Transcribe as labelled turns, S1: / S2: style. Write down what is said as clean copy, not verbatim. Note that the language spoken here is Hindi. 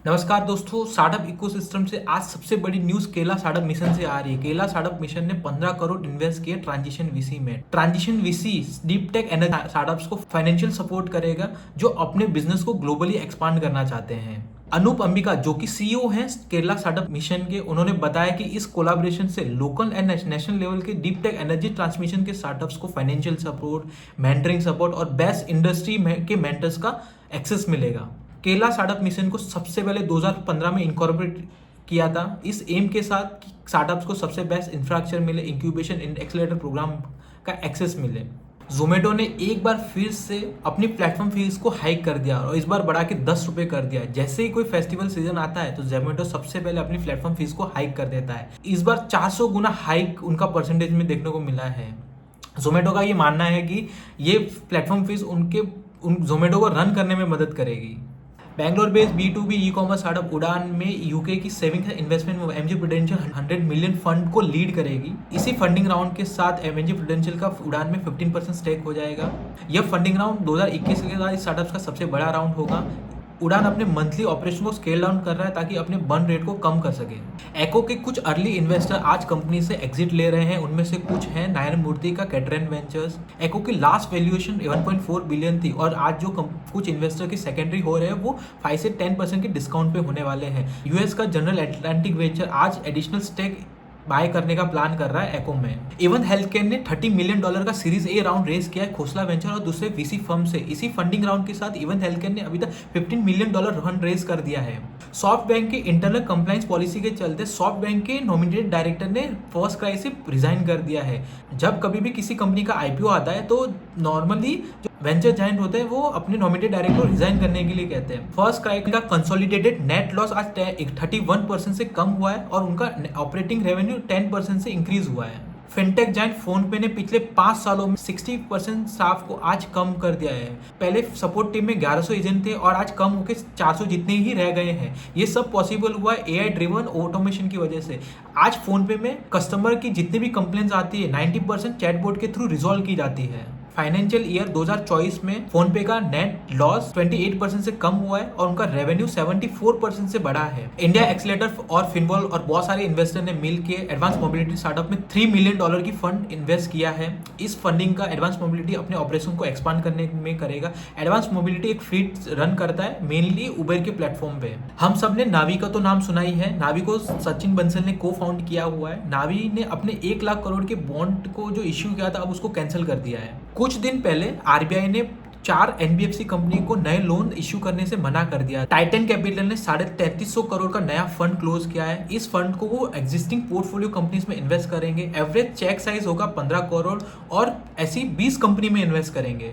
S1: नमस्कार दोस्तों, स्टार्टअप इकोसिस्टम से आज सबसे बड़ी न्यूज केला स्टार्टअप मिशन से आ रही है। केला स्टार्टअप मिशन ने 15 करोड़ इन्वेस्ट किए ट्रांजिशन वीसी में। Transition VC deep tech energy startups को फाइनेंशियल सपोर्ट करेगा जो अपने बिजनेस को ग्लोबली एक्सपांड करना चाहते हैं। अनूप अंबिका जो कि सीईओ हैं केरला स्टार्टअप मिशन के, उन्होंने बताया कि इस कोलैबोरेशन से लोकल एंड नेशनल लेवल के डीप टेक एनर्जी ट्रांसमिशन के स्टार्टअप्स को फाइनेंशियल सपोर्ट, मेंटरिंग सपोर्ट और बेस्ट इंडस्ट्री के मेंटर्स का एक्सेस मिलेगा। केला स्टार्टअप मिशन को सबसे पहले 2015 में इनकॉर्पोरेट किया था इस एम के साथ कि स्टार्टअप्स को सबसे बेस्ट इंफ्रास्ट्रक्चर मिले, इंक्यूबेशन एक्सेलरेटर प्रोग्राम का एक्सेस मिले। जोमेटो ने एक बार फिर से अपनी प्लेटफॉर्म फीस को हाइक कर दिया और इस बार बढ़ा के 10 रुपये कर दिया। जैसे ही कोई फेस्टिवल सीजन आता है तो जोमेटो सबसे पहले अपनी प्लेटफॉर्म फीस को हाइक कर देता है। इस बार 400 गुना हाइक उनका परसेंटेज में देखने को मिला है। जोमेटो का ये मानना है कि ये प्लेटफॉर्म फीस जोमेटो को रन करने में मदद करेगी। Bangalore based B2B e commerce startup उड़ान में यूके की सेविंग इन्वेस्टमेंट में एमजी प्रूडेंशियल 100 मिलियन फंड को लीड करेगी। इसी फंडिंग राउंड के साथ एमजी प्रूडेंशियल का उड़ान में 15% स्टेक हो जाएगा। यह फंडिंग राउंड 2021 के बाद स्टार्टअप्स का सबसे बड़ा राउंड होगा। उड़ान अपने मंथली ऑपरेशन को स्केल डाउन कर रहा है ताकि अपने बर्न रेट को कम कर सके। एको के कुछ अर्ली इन्वेस्टर आज कंपनी से एग्जिट ले रहे हैं। उनमें से कुछ हैं नारायण मूर्ति का कैटरन वेंचर्स। एको की लास्ट वैल्यूएशन 1.4 बिलियन थी और आज जो कुछ इन्वेस्टर की सेकेंडरी हो रहे हैं वो 5 से 10% के डिस्काउंट पे होने वाले हैं। यूएस का जनरल अटलांटिक वेंचर आज एडिशनल स्टेक बाय करने का प्लान कर रहा है एको में। इवन हेल्थकेयर ने $30 मिलियन का सीरीज ए राउंड रेस किया है खोसला वेंचर और दूसरे वीसी फर्म से। इसी फंडिंग राउंड के साथ इवन हेल्थकेयर ने अभी तक $15 मिलियन फंड रेस कर दिया है। सॉफ्ट बैंक के इंटरनल कंप्लायंस पॉलिसी के चलते सॉफ्ट बैंक के नॉमिनेटेड डायरेक्टर ने फर्स्ट क्राई से रिजाइन कर दिया है। जब कभी भी किसी कंपनी का आईपीओ आता है तो नॉर्मली जो वेंचर जायंट होते हैं वो अपने नॉमिनेटेड डायरेक्टर को रिजाइन करने के लिए कहते हैं। फर्स्ट क्राई का कंसोलिडेटेड नेट लॉस आज 31% से कम हुआ है और उनका ऑपरेटिंग रेवेन्यू 10% से इंक्रीज हुआ है। फिनटेक जायंट फोनपे ने पिछले 5 सालों में 60% स्टाफ को आज कम कर दिया है। पहले सपोर्ट टीम में 1100 एजेंट थे और आज कम होकर 400 जितने ही रह गए हैं। ये सब पॉसिबल हुआ है एआई ड्रिवन ऑटोमेशन की वजह से। आज फोनपे में कस्टमर की जितनी भी कंप्लेंट्स आती है 90% चैटबॉट के थ्रू रिजॉल्व की जाती है। फाइनेंशियल ईयर 2024 में फोनपे का नेट लॉस 28% से कम हुआ है और उनका रेवेन्यू 74% से बढ़ा है। इंडिया एक्सेलेरेटर और फिनबॉल और बहुत सारे इन्वेस्टर ने मिल के एडवांस मोबिलिटी स्टार्टअप में $3 मिलियन की फंड इन्वेस्ट किया है। इस फंडिंग का एडवांस मोबिलिटी अपने ऑपरेशन को एक्सपांड करने में करेगा। एडवांस मोबिलिटी एक फ्लीट रन करता है मेनली उबर के प्लेटफॉर्म पे। हम सब ने नावी का तो नाम सुना ही है। नावी को सचिन बंसल ने को फाउंड किया हुआ है। नावी ने अपने 1 लाख करोड़ के बॉन्ड को जो इश्यू किया था अब उसको कैंसिल कर दिया है। कुछ दिन पहले आरबीआई ने 4 एनबीएफसी कंपनी को नए लोन इश्यू करने से मना कर दिया। टाइटन कैपिटल ने 3350 करोड़ का नया फंड क्लोज किया है। इस फंड को वो एग्जिस्टिंग पोर्टफोलियो कंपनीज में इन्वेस्ट करेंगे। एवरेज चेक साइज होगा 15 करोड़ और ऐसी 20 कंपनी में इन्वेस्ट करेंगे।